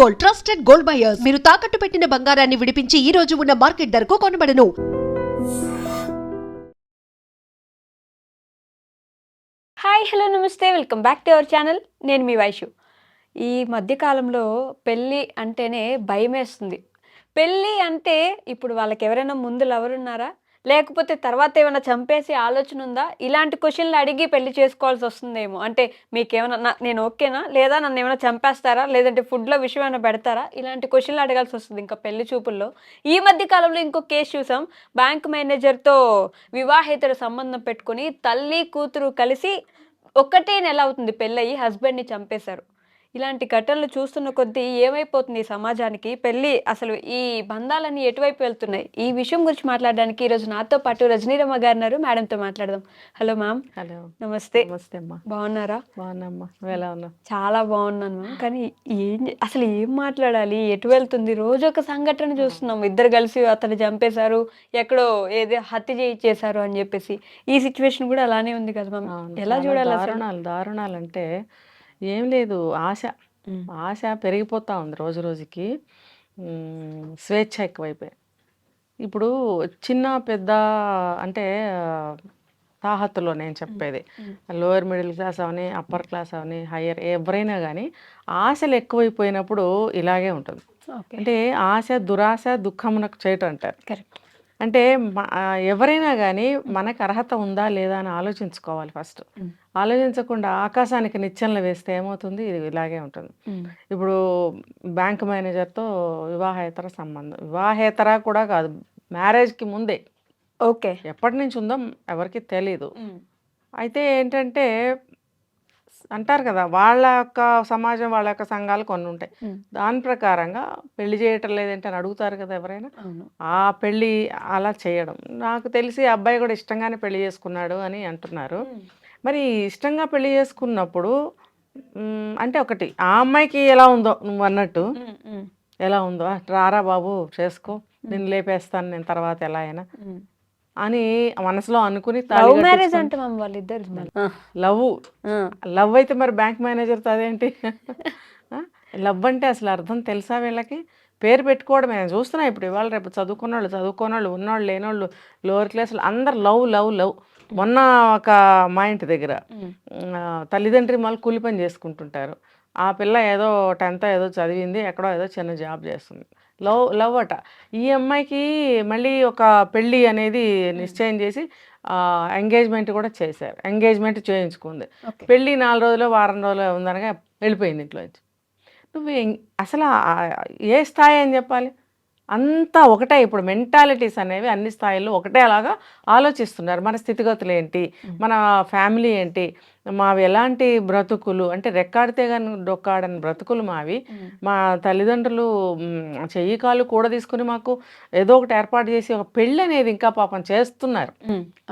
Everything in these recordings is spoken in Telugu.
Gold, trusted gold buyers. మీరు తాకట్టు పెట్టిన బంగారాన్ని విడిపించి ఈ రోజు ఉన్న మార్కెట్ ధరకు కొనబడను. హాయ్ హలో నమస్తే, welcome back to our channel. నేను మీ వైషు. ఈ మధ్యకాలంలో పెళ్ళి అంటేనే భయమేస్తుంది. పెళ్ళి అంటే ఇప్పుడు వాళ్ళకి ఎవరైనా ముందు లవర్ ఉన్నారా, లేకపోతే తర్వాత ఏమైనా చంపేసి ఆలోచన ఉందా, ఇలాంటి క్వశ్చన్లు అడిగి పెళ్లి చేసుకోవాల్సి వస్తుందేమో. అంటే మీకేమైనా నేను ఓకేనా, లేదా నన్ను ఏమైనా చంపేస్తారా, లేదంటే ఫుడ్లో విషయం ఏమైనా పెడతారా, ఇలాంటి క్వశ్చన్లు అడగాల్సి వస్తుంది ఇంకా పెళ్లి చూపుల్లో. ఈ మధ్య కాలంలో ఇంకో కేసు చూసాం. బ్యాంక్ మేనేజర్తో వివాహేతర సంబంధం పెట్టుకుని తల్లి కూతురు కలిసి ఒక్కటే నెల అవుతుంది పెళ్ళయి హస్బెండ్ని చంపేశారు. ఇలాంటి ఘటనలు చూస్తున్న కొద్దీ ఏమైపోతుంది ఈ సమాజానికి, పెళ్ళి అసలు ఈ బంధాలన్నీ ఎటువైపు వెళ్తున్నాయి, ఈ విషయం గురించి మాట్లాడడానికి ఈరోజు నాతో పాటు రజనీరమ్మ గారు ఉన్నారు. మేడంతో మాట్లాడదాం. Hello ma'am. హలో, నమస్తే. నమస్తే అమ్మా. బాగున్నారా? బాగున్నామ్మా, నువ్వు ఎలా ఉన్నావు? చాలా బాగున్నాను మ్యామ్. కానీ అసలు ఏం మాట్లాడాలి, ఎటు వెళ్తుంది? రోజు ఒక సంఘటన చూస్తున్నాం. ఇద్దరు కలిసి అతను చంపేశారు, ఎక్కడో ఏదో హత్య చేయించేశారు అని చెప్పేసి. ఈ సిచ్యువేషన్ కూడా అలానే ఉంది కదా మ్యామ్. ఎలా చూడాలి? దారుణాలు అంటే ఏం లేదు, ఆశ పెరిగిపోతా ఉంది రోజు రోజుకి. స్వేచ్ఛ ఎక్కువైపోయి ఇప్పుడు చిన్న పెద్ద అంటే తాహతులో నేను చెప్పేది లోయర్ మిడిల్ క్లాస్ అవని, అప్పర్ క్లాస్ అవని, హయ్యర్ ఎవరైనా కానీ ఆశలు ఎక్కువైపోయినప్పుడు ఇలాగే ఉంటుంది. అంటే ఆశ దురాశ దుఃఖమునకు చేయటం అంటారు. కరెక్ట్. అంటే ఎవరైనా కానీ మనకు అర్హత ఉందా లేదా అని ఆలోచించుకోవాలి ఫస్ట్. ఆలోచించకుండా ఆకాశానికి నిచ్చెనలు వేస్తే ఏమవుతుంది, ఇది ఇలాగే ఉంటుంది. ఇప్పుడు బ్యాంక్ మేనేజర్తో వివాహేతర సంబంధం, వివాహేతర కూడా కాదు, మ్యారేజ్కి ముందే. ఓకే. ఎప్పటి నుంచి ఉందో ఎవరికి తెలీదు. అయితే ఏంటంటే అంటారు కదా, వాళ్ళ యొక్క సమాజం, వాళ్ళ యొక్క సంఘాలు కొన్ని ఉంటాయి. దాని ప్రకారంగా పెళ్లి చేయటం లేదంటే అని అడుగుతారు కదా ఎవరైనా. ఆ పెళ్ళి అలా చేయడం, నాకు తెలిసి అబ్బాయి కూడా ఇష్టంగానే పెళ్లి చేసుకున్నాడు అని అంటున్నారు. మరి ఇష్టంగా పెళ్లి చేసుకున్నప్పుడు అంటే ఒకటి ఆ అమ్మాయికి ఎలా ఉందో, నువ్వు అన్నట్టు ఎలా ఉందో, రారా బాబు చేసుకో, నేను లేపేస్తాను నేను తర్వాత ఎలా అయినా అని మనసులో అనుకుని లవ్ మ్యారేజ్ అంటే వాళ్ళిద్దరు లవ్ అయితే మరి బ్యాంక్ మేనేజర్తో అదేంటి? లవ్ అంటే అసలు అర్థం తెలుసా వీళ్ళకి? పేరు పెట్టుకోవడమే. నేను చూస్తున్నా ఇప్పుడు ఇవాళ రేపు చదువుకోనోళ్ళు ఉన్నోళ్ళు లేనోళ్ళు లోవర్ క్లాసులు అందరు లవ్ లవ్ లవ్. మొన్న ఒక మా ఇంటి దగ్గర తల్లిదండ్రి మళ్ళీ కూలి పని చేసుకుంటుంటారు. ఆ పిల్ల ఏదో 10th ఏదో చదివింది, ఎక్కడో ఏదో చిన్న జాబ్ చేస్తుంది. లవ్ అట. ఈ అమ్మాయికి మళ్ళీ ఒక పెళ్ళి అనేది నిశ్చయం చేసి ఎంగేజ్మెంట్ కూడా చేశారు. ఎంగేజ్మెంట్ చేయించుకుంది. పెళ్ళి 4 రోజులు వారం రోజులు ఉందనగా వెళ్ళిపోయింది ఇంట్లోంచి. నువ్వు అసలు ఏ స్థాయి అని చెప్పాలి? అంతా ఒకటే. ఇప్పుడు మెంటాలిటీస్ అనేవి అన్ని స్థాయిల్లో ఒకటే అలాగా ఆలోచిస్తున్నారు. మన స్థితిగతులు ఏంటి, మన ఫ్యామిలీ ఏంటి, మావి ఎలాంటి బ్రతుకులు అంటే రెక్కాడితే కానీ డొక్కాడని బ్రతుకులు మావి. మా తల్లిదండ్రులు చెయ్యి కాలు కూడా తీసుకుని మాకు ఏదో ఒకటి ఏర్పాటు చేసి ఒక పెళ్ళి అనేది ఇంకా పాపం చేస్తున్నారు.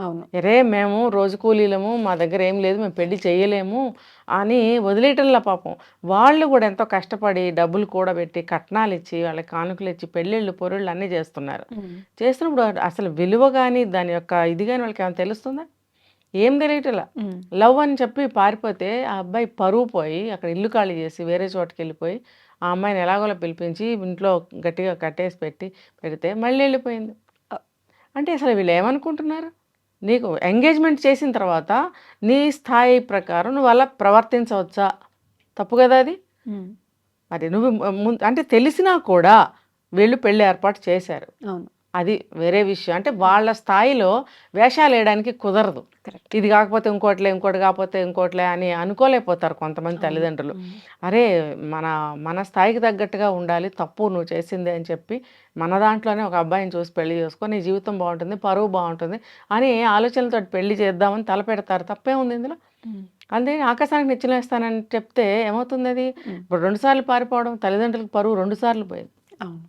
అవును, అరే మేము రోజు కూలీలము, మా దగ్గర ఏం లేదు, మేము పెళ్లి చేయలేము అని వదిలేయటంలా పాపం. వాళ్ళు కూడా ఎంతో కష్టపడి డబ్బులు కూడబెట్టి కట్నాలు ఇచ్చి వాళ్ళకి కానుకలు ఇచ్చి పెళ్ళిళ్ళు పొరుళ్ళు అన్నీ చేస్తున్నారు. చేస్తున్నప్పుడు అసలు విలువ కానీ దాని యొక్క ఇది కానీ వాళ్ళకి ఏమైనా తెలుస్తుందా? ఏం తెలియటలా. లవ్ అని చెప్పి పారిపోతే ఆ అబ్బాయి పరువు పోయి అక్కడ ఇల్లు ఖాళీ చేసి వేరే చోటుకి వెళ్ళిపోయి ఆ అమ్మాయిని ఎలాగోలా పిలిపించి ఇంట్లో గట్టిగా కట్టేసి పెడితే మళ్ళీ వెళ్ళిపోయింది. అంటే అసలు వీళ్ళు ఏమనుకుంటున్నారు? నీకు ఎంగేజ్మెంట్ చేసిన తర్వాత నీ స్థాయి ప్రకారం నువ్వు అలా ప్రవర్తించవచ్చా? తప్పు కదా అది. మరి నువ్వు అంటే తెలిసినా కూడా వీళ్ళు పెళ్ళి ఏర్పాటు చేశారు. అవును, అది వేరే విషయం. అంటే వాళ్ళ స్థాయిలో వేషాలు వేయడానికి కుదరదు. ఇది కాకపోతే ఇంకోట్లే, ఇంకోటి కాకపోతే ఇంకోట్లే అని అనుకోలేకపోతారు కొంతమంది తల్లిదండ్రులు. అరే మన స్థాయికి తగ్గట్టుగా ఉండాలి, తప్పు నువ్వు చేసిందే అని చెప్పి మన దాంట్లోనే ఒక అబ్బాయిని చూసి పెళ్లి చేసుకో, నీ జీవితం బాగుంటుంది, పరువు బాగుంటుంది అని ఆలోచనలతో పెళ్లి చేద్దామని తలపెడతారు. తప్పే ఉంది ఇందులో? అంతే. ఆకాశానికి నిచ్చెనేస్తానని చెప్తే ఏమవుతుంది? అది ఇప్పుడు 2 సార్లు పారిపోవడం, తల్లిదండ్రులకు పరువు 2 సార్లు పోయింది. అవును,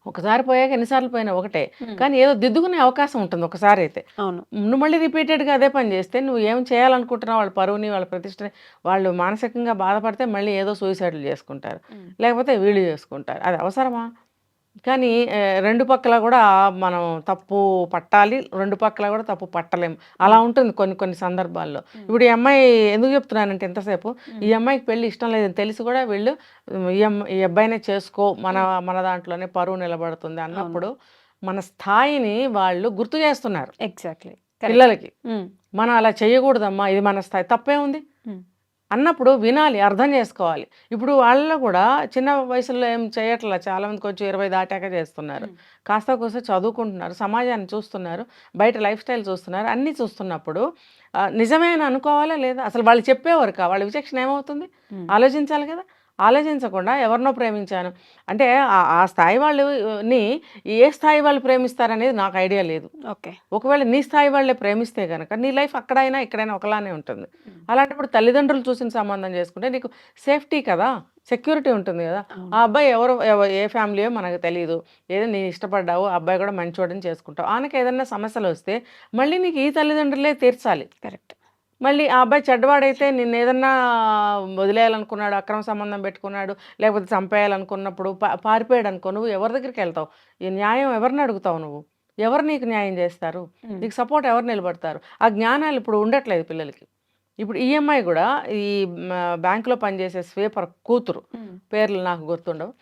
ఒకసారి పోయాక ఎన్నిసార్లు పోయినా ఒకటే. కానీ ఏదో దిద్దుకునే అవకాశం ఉంటుంది ఒకసారి అయితే. అవును, నువ్వు మళ్ళీ రిపీటెడ్గా అదే పని చేస్తే నువ్వు ఏం చేయాలనుకుంటున్నావు, వాళ్ళ పరువుని వాళ్ళ ప్రతిష్టని వాళ్ళు మానసికంగా బాధపడితే మళ్ళీ ఏదో సూసైడ్లు చేసుకుంటారు, లేకపోతే వీళ్ళు చేసుకుంటారు. అది అవసరమా? కానీ రెండు పక్కల కూడా మనం తప్పు పట్టాలి, రెండు పక్కల కూడా తప్పు పట్టలేము. అలా ఉంటుంది కొన్ని కొన్ని సందర్భాల్లో. ఇప్పుడు ఈ అమ్మాయి ఎందుకు చెప్తున్నానంటే ఎంతసేపు, ఈ అమ్మాయికి పెళ్లి ఇష్టం లేదని తెలిసి కూడా వీళ్ళు ఈ అబ్బాయినే చేసుకో, మన మన దాంట్లోనే పరువు నిలబడుతుంది అన్నప్పుడు మన స్థాయిని వాళ్ళు గుర్తు చేస్తున్నారు ఎగ్జాక్ట్లీ పిల్లలకి. మనం అలా చేయకూడదమ్మా, ఇది మన స్థాయి, తప్పే ఉంది అన్నప్పుడు వినాలి, అర్థం చేసుకోవాలి. ఇప్పుడు వాళ్ళు కూడా చిన్న వయసులో ఏం చేయట్లా, చాలామంది కొంచెం 20 దాటాక చేస్తున్నారు. కాస్త కూస్త చదువుకుంటున్నారు, సమాజాన్ని చూస్తున్నారు, బయట లైఫ్ స్టైల్ చూస్తున్నారు, అన్నీ చూస్తున్నప్పుడు నిజమే అని అనుకోవాలా లేదా? అసలు వాళ్ళు చెప్పేవారు వాళ్ళ విచక్షణ ఏమవుతుంది? ఆలోచించాలి కదా. ఆలోచించకుండా ఎవరినో ప్రేమించాను అంటే ఆ స్థాయి వాళ్ళని ఏ స్థాయి వాళ్ళు ప్రేమిస్తారనేది నాకు ఐడియా లేదు. ఓకే, ఒకవేళ నీ స్థాయి వాళ్ళే ప్రేమిస్తే కనుక నీ లైఫ్ అక్కడైనా ఇక్కడైనా ఒకలానే ఉంటుంది. అలాంటప్పుడు తల్లిదండ్రులు చూసిన సంబంధం చేసుకుంటే నీకు సేఫ్టీ కదా, సెక్యూరిటీ ఉంటుంది కదా. ఆ అబ్బాయి ఏ ఫ్యామిలీయో మనకు తెలియదు, ఏదో నీ ఇష్టపడ్డావు, ఆ అబ్బాయి కూడా మంచోడని చేసుకుంటావు. ఆయనకి ఏదైనా సమస్యలు వస్తే మళ్ళీ నీకు ఈ తల్లిదండ్రులే తీర్చాలి. కరెక్ట్. మళ్ళీ ఆ అబ్బాయి చెడ్డవాడైతే నిన్ను ఏదన్నా వదిలేయాలనుకున్నాడు, అక్రమ సంబంధం పెట్టుకున్నాడు, లేకపోతే చంపేయాలనుకున్నప్పుడు పారిపోయాడు అనుకో, నువ్వు ఎవరి దగ్గరికి వెళ్తావు? ఈ న్యాయం ఎవరిని అడుగుతావు? నువ్వు ఎవరు నీకు న్యాయం చేస్తారు? నీకు సపోర్ట్ ఎవరు నిలబడతారు? ఆ జ్ఞానాలు ఇప్పుడు ఉండట్లేదు పిల్లలకి. ఇప్పుడు ఈఎంఐ కూడా ఈ బ్యాంకులో పనిచేసే స్వీపర్ కూతురు, పేర్లు నాకు గుర్తుండవు,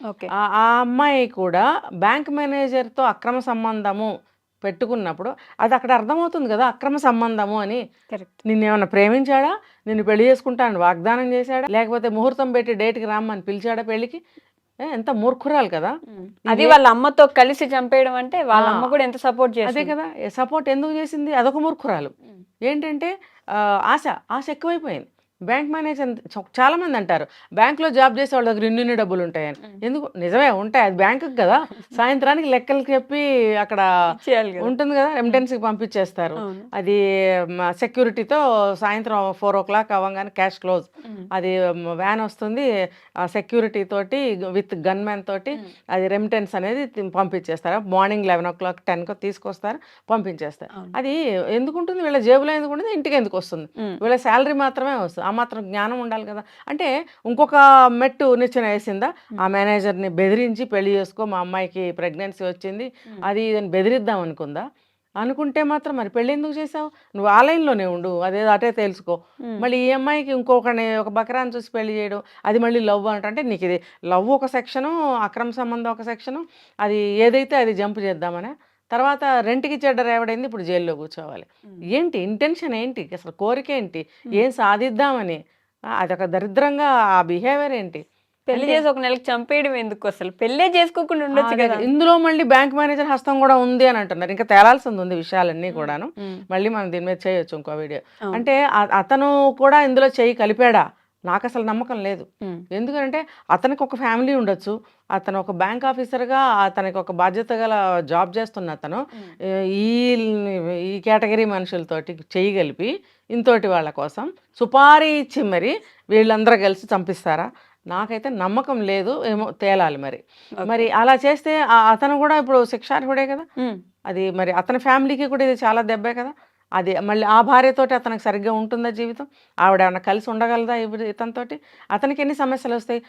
ఆ అమ్మాయి కూడా బ్యాంక్ మేనేజర్తో అక్రమ సంబంధము పెట్టుకున్నప్పుడు అది అక్కడ అర్థమవుతుంది కదా, అక్రమ సంబంధము అని. నిన్నేమన్నా ప్రేమించాడా? నిన్ను పెళ్లి చేసుకుంటాను వాగ్దానం చేశాడా? లేకపోతే ముహూర్తం పెట్టి డేట్కి రామ్మని పిలిచాడా పెళ్లికి? ఎంత మూర్ఖురాలు కదా. అది వాళ్ళ అమ్మతో కలిసి చంపేయడం అంటే వాళ్ళ అమ్మ కూడా ఎంత సపోర్ట్ చేసింది. అదే కదా, సపోర్ట్ ఎందుకు చేసింది? అదొక మూర్ఖురాలు. ఏంటంటే ఆశ ఎక్కువైపోయింది. బ్యాంక్ మేనేజర్ చాలామంది అంటారు బ్యాంక్లో జాబ్ చేసే వాళ్ళ దగ్గర ఇన్ని డబ్బులు ఉంటాయని. ఎందుకు? నిజమే ఉంటాయి, అది బ్యాంకు కదా. సాయంత్రానికి లెక్కలు చెప్పి అక్కడ ఉంటుంది కదా, రెమిటెన్స్కి పంపించేస్తారు. అది సెక్యూరిటీతో సాయంత్రం 4 o'clock అవ్వగానే క్యాష్ క్లోజ్. అది వ్యాన్ వస్తుంది సెక్యూరిటీ తోటి విత్ గన్ మ్యాన్ తోటి, అది రెమిటెన్స్ అనేది పంపించేస్తారు. మార్నింగ్ 11 o'clock 10 తీసుకొస్తారు, పంపించేస్తారు. అది ఎందుకు ఉంటుంది? వీళ్ళ జేబులో ఎందుకు ఉంటుంది? ఇంటికి ఎందుకు వస్తుంది? వీళ్ళ శాలరీ మాత్రమే వస్తుంది. ఆ మాత్రం జ్ఞానం ఉండాలి కదా. అంటే ఇంకొక మెట్టు నిచ్చెన వేసిందా, ఆ మేనేజర్ని బెదిరించి పెళ్లి చేసుకో, మా అమ్మాయికి ప్రెగ్నెన్సీ వచ్చింది అది ఇదని బెదిరిద్దాం అనుకుందా? అనుకుంటే మాత్రం మరి పెళ్ళి ఎందుకు చేసావు? నువ్వు ఆ లైన్లోనే ఉండు, అదేదో అటే తెలుసుకో. మళ్ళీ ఈ అమ్మాయికి ఒక బకరాన్ని చూసి పెళ్లి చేయడం, అది మళ్ళీ లవ్ అంటే నీకు ఇది లవ్ ఒక సెక్షను, అక్రమ సంబంధం ఒక సెక్షను, అది ఏదైతే అది జంప్ చేద్దామనే. తర్వాత రెంట్కి చెడ్డ రేవడైంది, ఇప్పుడు జైల్లో కూర్చోవాలి. ఏంటి ఇంటెన్షన్? ఏంటి అసలు కోరిక? ఏంటి? ఏం సాధిద్దామని? అదొక దరిద్రంగా ఆ బిహేవియర్ ఏంటి? పెళ్లి చేసి ఒక నెలకి చంపేయడం ఎందుకు? అసలు పెళ్ళే చేసుకోకుండా ఉండొచ్చు కదా. ఇందులో మళ్ళీ బ్యాంక్ మేనేజర్ హస్తం కూడా ఉంది అని అంటున్నారు. ఇంకా తేలాల్సింది ఉంది విషయాలన్నీ కూడాను. మళ్ళీ మనం దీని మీద చేయొచ్చు ఇంకో వీడియో. అంటే అతను కూడా ఇందులో చేయి కలిపాడా? నాకు అసలు నమ్మకం లేదు. ఎందుకంటే అతనికి ఒక ఫ్యామిలీ ఉండొచ్చు, అతను ఒక బ్యాంక్ ఆఫీసర్గా అతనికి ఒక బాధ్యత గల జాబ్ చేస్తున్న అతను ఈ కేటగిరీ మనుషులతోటి చేయగలిపి ఇంతోటి వాళ్ళ కోసం సుపారీ ఇచ్చి మరి వీళ్ళందరూ కలిసి చంపిస్తారా? నాకైతే నమ్మకం లేదు. ఏమో తేలాలి మరి అలా చేస్తే అతను కూడా ఇప్పుడు శిక్షార్హుడే కదా. అది మరి అతని ఫ్యామిలీకి కూడా ఇది చాలా దెబ్బే కదా. అది మళ్ళీ ఆ భార్యతోటి అతనికి సరిగ్గా ఉంటుందా జీవితం? ఆవిడ ఏమన్నా కలిసి ఉండగలదా ఇతనితోటి? అతనికి ఎన్ని సమస్యలు వస్తాయి?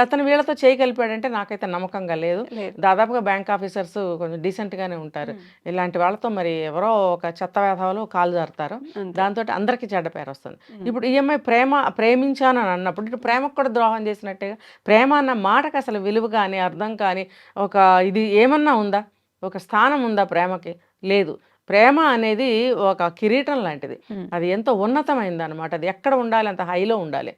అతను వీళ్ళతో చేయగలిపాడంటే నాకైతే నమ్మకంగా లేదు. దాదాపుగా బ్యాంక్ ఆఫీసర్స్ కొంచెం డీసెంట్గానే ఉంటారు. ఇలాంటి వాళ్ళతో మరి ఎవరో ఒక చెత్త వేధవాలు కాలు జారుతారు, దాంతో అందరికీ చెడ్డ పేరు వస్తుంది. ఇప్పుడు ఈఎంఐ ప్రేమించాను అని అన్నప్పుడు ఇటు ప్రేమకు కూడా ద్రోహం చేసినట్టుగా. ప్రేమ అన్న మాటకు అసలు విలువ కానీ అర్థం కానీ ఒక ఇది ఏమన్నా ఉందా? ఒక స్థానం ఉందా ప్రేమకి? లేదు. ప్రేమ అనేది ఒక కిరీటం లాంటిది, అది ఎంతో ఉన్నతమైంది అనమాట. అది ఎక్కడ ఉండాలి? అంత హైలో ఉండాలి.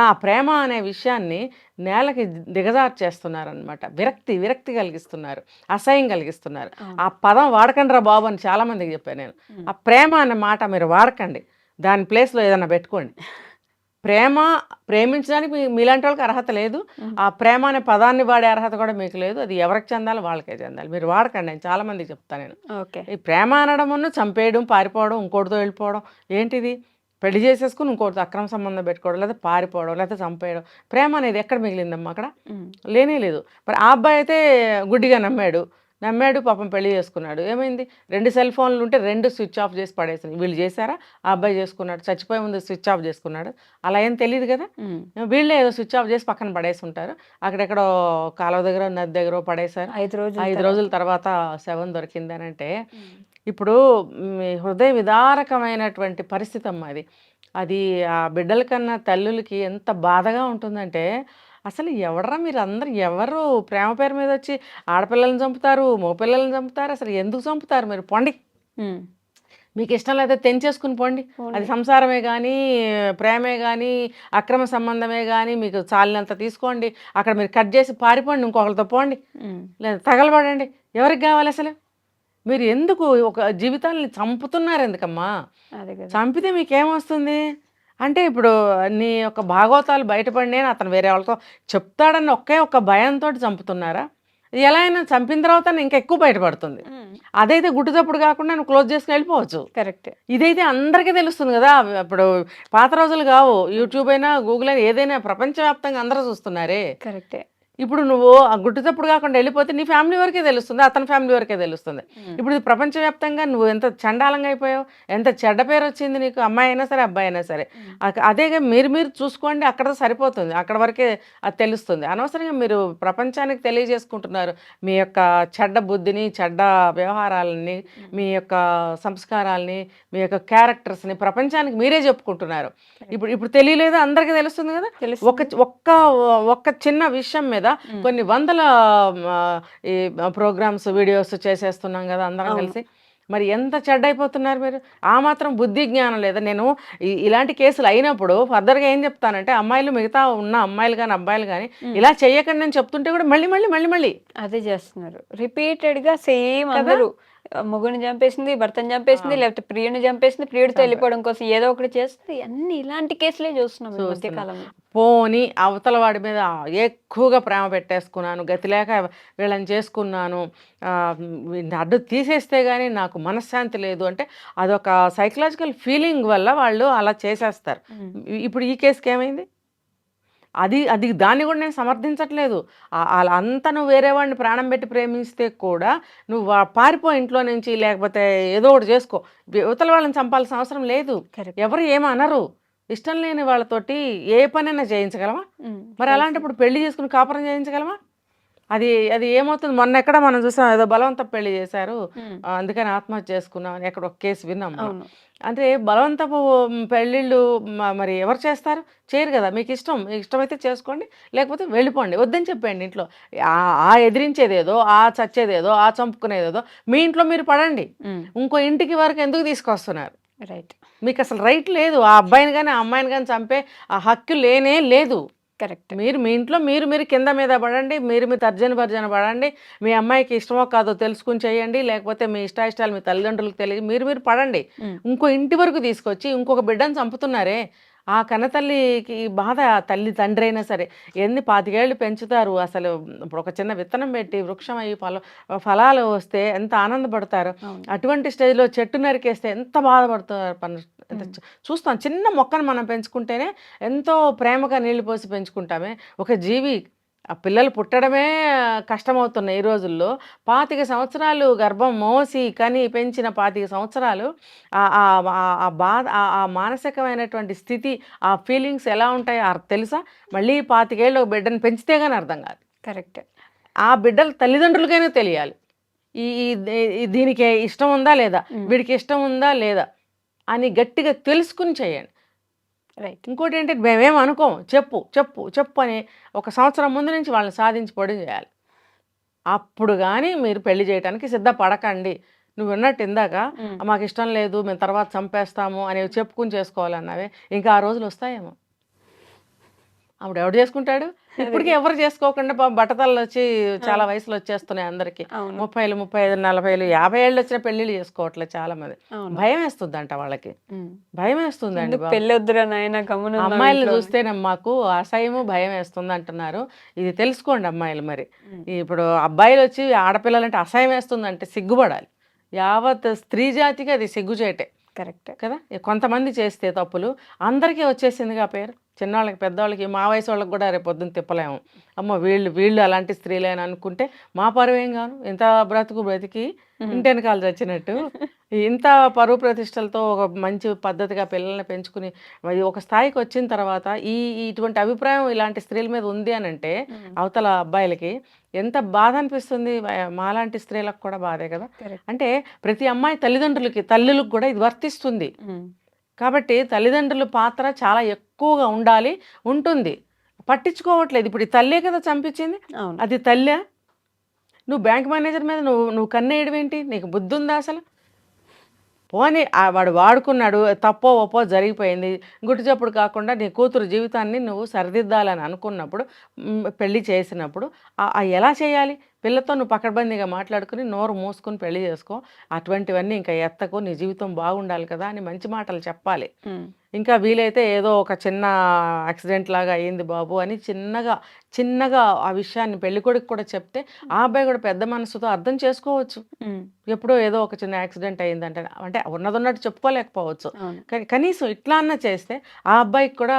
ఆ ప్రేమ అనే విషయాన్ని నేలకి దిగజార్చేస్తున్నారనమాట. విరక్తి కలిగిస్తున్నారు, అసహ్యం కలిగిస్తున్నారు. ఆ పదం వాడకండి రా బాబు అని చాలామందికి చెప్పాను నేను. ఆ ప్రేమ అనే మాట మీరు వాడకండి, దాని ప్లేస్లో ఏదైనా పెట్టుకోండి. ప్రేమించడానికి మీలాంటి వాళ్ళకి అర్హత లేదు. ఆ ప్రేమ అనే పదాన్ని వాడే అర్హత కూడా మీకు లేదు. అది ఎవరికి చెందాలి వాళ్ళకే చెందాలి. మీరు వాడకండి, నేను చాలా మందికి చెప్తాను నేను. ఈ ప్రేమ అనడం, చంపేయడం, పారిపోవడం, ఇంకోటితో వెళ్ళిపోవడం ఏంటిది? పెళ్లి చేసేసుకుని ఇంకోటితో అక్రమ సంబంధం పెట్టుకోవడం, లేదా పారిపోవడం, లేదా చంపేయడం. ప్రేమ అనేది ఎక్కడ మిగిలిందమ్మా? అక్కడ లేనే లేదు. మరి ఆ అబ్బాయి అయితే గుడ్డిగా నమ్మాడు, నమ్మాడు, పాపం పెళ్లి చేసుకున్నాడు. ఏమైంది? 2 సెల్ ఫోన్లు ఉంటే 2 స్విచ్ ఆఫ్ చేసి పడేసారు. వీళ్ళు చేశారా? ఆ అబ్బాయి చేసుకున్నాడు. చచ్చిపోయే ముందు స్విచ్ ఆఫ్ చేసుకున్నాడు. అలా ఏం తెలియదు కదా! వీళ్ళే ఏదో స్విచ్ ఆఫ్ చేసి పక్కన పడేసి ఉంటారు. అక్కడెక్కడో కాలువ దగ్గర, నది దగ్గర పడేశారు. 5 రోజుల తర్వాత శవం దొరికిందనంటే, ఇప్పుడు మీ హృదయ విదారకమైనటువంటి పరిస్థితి అమ్మా అది. అది ఆ బిడ్డల కన్నా తల్లులకి ఎంత బాధగా ఉంటుందంటే, అసలు ఎవడ్రా మీరందరూ, ఎవరు ప్రేమ పేరు మీద వచ్చి ఆడపిల్లల్ని చంపుతారు, మగపిల్లల్ని చంపుతారు, అసలు ఎందుకు చంపుతారు మీరు? పొండి, మీకు ఇష్టం లేదా తెంచేసుకుని పోండి. అది సంసారమే కానీ, ప్రేమే కానీ, అక్రమ సంబంధమే కానీ, మీకు చాలినంత తీసుకోండి, అక్కడ మీరు కట్ చేసి పారిపోండి, ఇంకొకరితో పోండి, లేదా తగలబడండి. ఎవరికి కావాలి అసలు? మీరు ఎందుకు ఒక జీవితాలని చంపుతున్నారు? ఎందుకమ్మా చంపితే మీకేమొస్తుంది? అంటే ఇప్పుడు నీ యొక్క భాగవతాలు బయటపడి అతను వేరే వాళ్ళతో చెప్తాడని ఒకే ఒక భయంతో చంపుతున్నారా? ఎలా అయినా చంపిన తర్వాత ఇంకా ఎక్కువ బయటపడుతుంది. అదైతే గుట్టుచప్పుడు కాకుండా నువ్వు క్లోజ్ చేసుకుని వెళ్ళిపోవచ్చు. కరెక్ట్. ఇదైతే అందరికీ తెలుస్తుంది కదా. ఇప్పుడు పాత రోజులు కావు, యూట్యూబ్ అయినా గూగుల్ అయినా ఏదైనా ప్రపంచవ్యాప్తంగా అందరూ చూస్తున్నారే. కరెక్టే. ఇప్పుడు నువ్వు ఆ గుట్టుచప్పుడు కాకుండా వెళ్ళిపోతే నీ ఫ్యామిలీ వరకే తెలుస్తుంది, అతని ఫ్యామిలీ వరకే తెలుస్తుంది. ఇప్పుడు ఇది ప్రపంచవ్యాప్తంగా నువ్వు ఎంత చండాలంగా అయిపోయావు, ఎంత చెడ్డ పేరు వచ్చింది నీకు, అమ్మాయి అయినా సరే అబ్బాయి అయినా సరే. అదేగా మీరు చూసుకోండి, అక్కడ సరిపోతుంది, అక్కడ వరకే అది తెలుస్తుంది. అనవసరంగా మీరు ప్రపంచానికి తెలియజేసుకుంటున్నారు మీ యొక్క చెడ్డ బుద్ధిని, చెడ్డ వ్యవహారాలని, మీ యొక్క సంస్కారాలని, మీ యొక్క క్యారెక్టర్స్ని ప్రపంచానికి మీరే చెప్పుకుంటున్నారు. ఇప్పుడు తెలియలేదు, అందరికీ తెలుస్తుంది కదా. ఒక్క చిన్న విషయం మీద కొన్ని వందల ఈ ప్రోగ్రామ్స్, వీడియోస్ చేసేస్తున్నాం కదా అందరం కలిసి. మరి ఎంత చెడ్డైపోతున్నారు మీరు? ఆ మాత్రం బుద్ధి జ్ఞానం లేదా? నేను ఇలాంటి కేసులు అయినప్పుడు ఫర్దర్గా ఏం చెప్తానంటే, అమ్మాయిలు, మిగతా ఉన్న అమ్మాయిలు కానీ అబ్బాయిలు కానీ ఇలా చెయ్యకండి అని చెప్తుంటే కూడా మళ్ళీ అదే చేస్తున్నారు రిపీటెడ్గా. సేమ్ అందరూ మొగుని చంపేసింది, భర్తను చంపేసింది, లేకపోతే ప్రియుని చంపేసింది, ప్రియుడితో వెళ్ళిపోవడం కోసం ఏదో ఒకటి చేస్తుంది. అన్ని ఇలాంటి కేసులే చూస్తున్నాం ఈ మధ్యకాలంలో. పోని అవతల వాడి మీద ఎక్కువగా ప్రేమ పెట్టేసుకున్నాను, గతి లేక వీళ్ళని చేసుకున్నాను, అడ్డు తీసేస్తే కానీ నాకు మనశ్శాంతి లేదు అంటే అదొక సైకలాజికల్ ఫీలింగ్ వల్ల వాళ్ళు అలా చేసేస్తారు. ఇప్పుడు ఈ కేసుకి ఏమైంది? అది దాన్ని కూడా నేను సమర్థించట్లేదు. అంతా నువ్వు వేరే వాడిని ప్రాణం పెట్టి ప్రేమిస్తే కూడా నువ్వు పారిపో ఇంట్లో నుంచి, లేకపోతే ఏదో ఒకటి చేసుకో. యువతల వాళ్ళని చంపాల్సిన అవసరం లేదు. ఎవరు ఏమనరు. ఇష్టం లేని వాళ్ళతోటి ఏ పనైనా చేయించగలమా? మరి అలాంటప్పుడు పెళ్లి చేసుకుని కాపురం చేయించగలమా? అది ఏమవుతుంది? మొన్న ఎక్కడ మనం చూసాం, ఏదో బలవంత పెళ్లి చేశారు, అందుకని ఆత్మహత్య చేసుకున్నాం అని ఎక్కడ ఒక కేసు విన్నాం. అంటే బలవంతపు పెళ్ళిళ్ళు మరి ఎవరు చేస్తారు? చేయరు కదా. మీకు ఇష్టమైతే చేసుకోండి, లేకపోతే వెళ్ళిపోండి, వద్దని చెప్పండి ఇంట్లో. ఆ ఎదిరించేదేదో, ఆ చచ్చేదేదో, ఆ చంపుకునేదేదో మీ ఇంట్లో మీరు పడండి. ఇంకో ఇంటికి వరకు ఎందుకు తీసుకొస్తున్నారు? రైట్. మీకు అసలు రైట్ లేదు. ఆ అబ్బాయిని కానీ ఆ అమ్మాయిని కానీ చంపే ఆ హక్కు లేనే లేదు. కరెక్ట్. మీరు మీ ఇంట్లో మీరు కింద మీద పడండి, మీరు తర్జన భర్జన పడండి, మీ అమ్మాయికి ఇష్టమో కాదో తెలుసుకుని చేయండి, లేకపోతే మీ ఇష్టాయిష్టాలు మీ తల్లిదండ్రులకు తెలియదు, మీరు పడండి. ఇంకో ఇంటి వరకు తీసుకొచ్చి ఇంకొక బిడ్డను చంపుతున్నారే, ఆ కన్నతల్లికి బాధ. తల్లి తండ్రి అయినా సరే ఎన్ని 25 ఏళ్ళు పెంచుతారు. అసలు ఇప్పుడు ఒక చిన్న విత్తనం పెట్టి వృక్షం అయ్యి ఫలాలు వస్తే ఎంత ఆనందపడతారు. అటువంటి స్టేజ్లో చెట్టు నరికేస్తే ఎంత బాధపడుతారు. చూస్తాం, చిన్న మొక్కను మనం పెంచుకుంటేనే ఎంతో ప్రేమగా నీళ్లు పోసి పెంచుకుంటామే. ఒక జీవి, ఆ పిల్లలు పుట్టడమే కష్టమవుతున్నాయి ఈ రోజుల్లో. 25 సంవత్సరాలు గర్భం మోసి కని పెంచిన 25 సంవత్సరాలు ఆ బాధ, ఆ మానసికమైనటువంటి స్థితి, ఆ ఫీలింగ్స్ ఎలా ఉంటాయో తెలుసా? మళ్ళీ 25 ఏళ్ళు ఒక బిడ్డను పెంచితే కానీ అర్థం కాదు. కరెక్ట్. ఆ బిడ్డల తల్లిదండ్రులకైనా తెలియాలి, దీనికి ఇష్టం ఉందా లేదా, వీడికి ఇష్టం ఉందా లేదా అని గట్టిగా తెలుసుకుని చేయండి. రైట్. ఇంకోటి ఏంటంటే మేమేం అనుకోం, చెప్పు అని 1 సంవత్సరం ముందు నుంచి వాళ్ళని సాధించిపోవడం చేయాలి. అప్పుడు కానీ మీరు పెళ్లి చేయడానికి సిద్ధపడకండి. నువ్వు అన్నట్టు ఇందాక మాకు ఇష్టం లేదు, మేము తర్వాత చంపేస్తాము అనేవి చెప్పుకుని చేసుకోవాలన్నావే, ఇంకా ఆ రోజులు వస్తాయేమో. అప్పుడు ఎవడు చేసుకుంటాడు? ఇప్పటికీ ఎవరు చేసుకోకుండా బట్టతలు వచ్చి చాలా వయసులో వచ్చేస్తున్నాయి అందరికి. 30, 35, 40, 50 ఏళ్ళు వచ్చిన పెళ్లిళ్ళు చేసుకోవట్లేదు చాలా మంది. భయం వేస్తుందంట వాళ్ళకి, భయం వేస్తుందండి. అమ్మాయిలు చూస్తేనే మాకు అసహ్యము, భయం వేస్తుంది అంటున్నారు. ఇది తెలుసుకోండి అమ్మాయిలు. మరి ఇప్పుడు అబ్బాయిలు వచ్చి ఆడపిల్లలంటే అసహ్యం వేస్తుందంటే సిగ్గుపడాలి. యావత్ స్త్రీ జాతికి అది సిగ్గుచేటే. కరెక్ట్. కదా. కొంతమంది చేస్తే తప్పులు అందరికీ వచ్చేసిందిగా పేరు. చిన్నవాళ్ళకి పెద్దవాళ్ళకి మా వయసు వాళ్ళకి కూడా రేపు పొద్దున్న తిప్పలేము. అమ్మ వీళ్ళు అలాంటి స్త్రీలే అని అనుకుంటే మా పరువేం గాను. ఇంత బ్రతికి ఇంటి వెనకాల చచ్చినట్టు ఇంత పరువు ప్రతిష్టలతో ఒక మంచి పద్ధతిగా పిల్లల్ని పెంచుకుని ఒక స్థాయికి వచ్చిన తర్వాత ఇటువంటి అభిప్రాయం ఇలాంటి స్త్రీల మీద ఉంది అని అంటే అవతల అబ్బాయిలకి ఎంత బాధ అనిపిస్తుంది. మాలాంటి స్త్రీలకు కూడా బాధే కదా. అంటే ప్రతి అమ్మాయి తల్లులకు కూడా ఇది వర్తిస్తుంది. కాబట్టి తల్లిదండ్రుల పాత్ర చాలా ఎక్కువగా ఉంటుంది. పట్టించుకోవట్లేదు. ఇప్పుడు ఈ తల్లే కదా చంపించింది, అది తల్లే. నువ్వు బ్యాంక్ మేనేజర్ మీద నువ్వు కన్నేయడం ఏంటి? నీకు బుద్ధి ఉందా అసలు? పోనీ వాడు వాడుకున్నాడు, తప్పో ఒప్పో జరిగిపోయింది. గుట్టు చప్పుడు కాకుండా నీ కూతురు జీవితాన్ని నువ్వు సరిదిద్దాలని అనుకున్నప్పుడు, పెళ్లి చేసినప్పుడు ఎలా చేయాలి? పిల్లతో నువ్వు పకడ్బందీగా మాట్లాడుకుని నోరు మూసుకుని పెళ్లి చేసుకో. అటువంటివన్నీ ఇంకా ఎత్తకు, నీ జీవితం బాగుండాలి కదా అని మంచి మాటలు చెప్పాలి. ఇంకా వీలైతే ఏదో ఒక చిన్న యాక్సిడెంట్ లాగా అయ్యింది బాబు అని చిన్నగా ఆ విషయాన్ని పెళ్ళికొడుకు కూడా చెప్తే ఆ అబ్బాయి కూడా పెద్ద మనసుతో అర్థం చేసుకోవచ్చు. ఎప్పుడో ఏదో ఒక చిన్న యాక్సిడెంట్ అయ్యిందంటే అంటే ఉన్నట్టు చెప్పుకోలేకపోవచ్చు. కానీ కనీసం ఇట్లా అన్నా చేస్తే ఆ అబ్బాయికి కూడా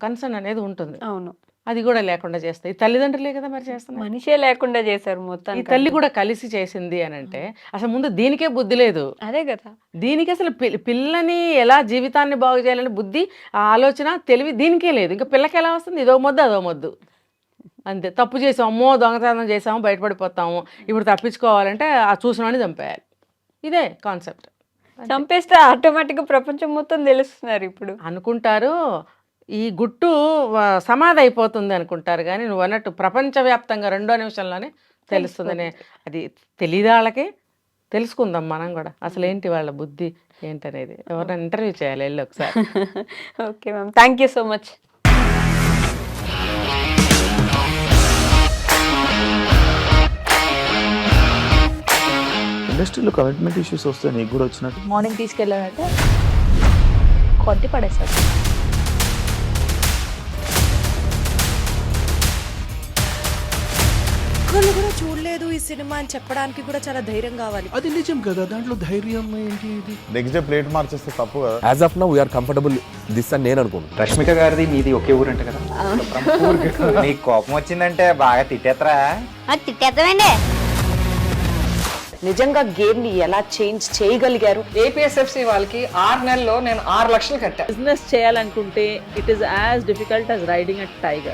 కన్సర్న్ అనేది ఉంటుంది. అవును, అది కూడా లేకుండా చేస్తాయి. తల్లిదండ్రులే కదా మరి చేస్తున్నారు. మనిషే లేకుండా చేశారు మొత్తం. ఈ తల్లి కూడా కలిసి చేసింది అని అంటే అసలు ముందు దీనికే బుద్ధి లేదు. అదే కదా. దీనికి అసలు పిల్లని ఎలా జీవితాన్ని బాగు చేయాలని బుద్ధి, ఆలోచన, తెలివి దీనికే లేదు. ఇంకా పిల్లకి ఎలా వస్తుంది? ఇదో మొద్దు అదో మొద్దు అంతే. తప్పు చేసాము, అమ్మో దొంగతనం చేసాము, బయటపడిపోతాము. ఇప్పుడు తప్పించుకోవాలంటే ఆ చూసినవాడిని చంపేయాలి. ఇదే కాన్సెప్ట్. చంపేస్తే ఆటోమేటిక్గా ప్రపంచం మొత్తం తెలుస్తున్నారు ఇప్పుడు అనుకుంటారు. ఈ గుట్టు సమాధి అయిపోతుంది అనుకుంటారు. కానీ నువ్వు అన్నట్టు ప్రపంచవ్యాప్తంగా 2వ నిమిషంలోనే తెలుస్తుందనే అది తెలియదు వాళ్ళకి. తెలుసుకుందాం మనం కూడా అసలు ఏంటి వాళ్ళ బుద్ధి ఏంటనేది. ఎవరైనా ఇంటర్వ్యూ చేయాలి వెళ్ళి ఒకసారి. Okay ma'am, thank you so much. ఇండస్ట్రీలో కమిట్మెంట్ ఇష్యూస్ వస్తే నీకు కూడా వచ్చినట్టు? మార్నింగ్ తీసుకెళ్ళానంటే కొట్టి పడేస్తారు. ఒక్కళ్ళు కూడా చూడలేదు ఈ సినిమా అని చెప్పడానికి కూడా చాలా ధైర్యం కావాలి. అది నిజం కదా, దాంట్లో ధైర్యం ఏంటి? నెక్స్ట్ డే ప్లేట్ మార్చేస్తే తప్పు కదా. As of now we are comfortable this అని నేను అనుకుంటున్నాను. రష్మిక గారిది మీది ఒకే ఊరు అంట కదా. నీకు కోపం వచ్చిందంటే బాగా తిట్టేత్తరా? తిట్టేద్దామండి. నిజంగా గేమ్ ని ఎలా చేంజ్ చేయగలిగారు? ఏపీఎస్ఎఫ్సి వాళ్ళకి 6 నెలల్లో నేను 6 లక్షలు కట్టా. బిజినెస్ చేయాలనుకుంటే it is as difficult as riding a tiger.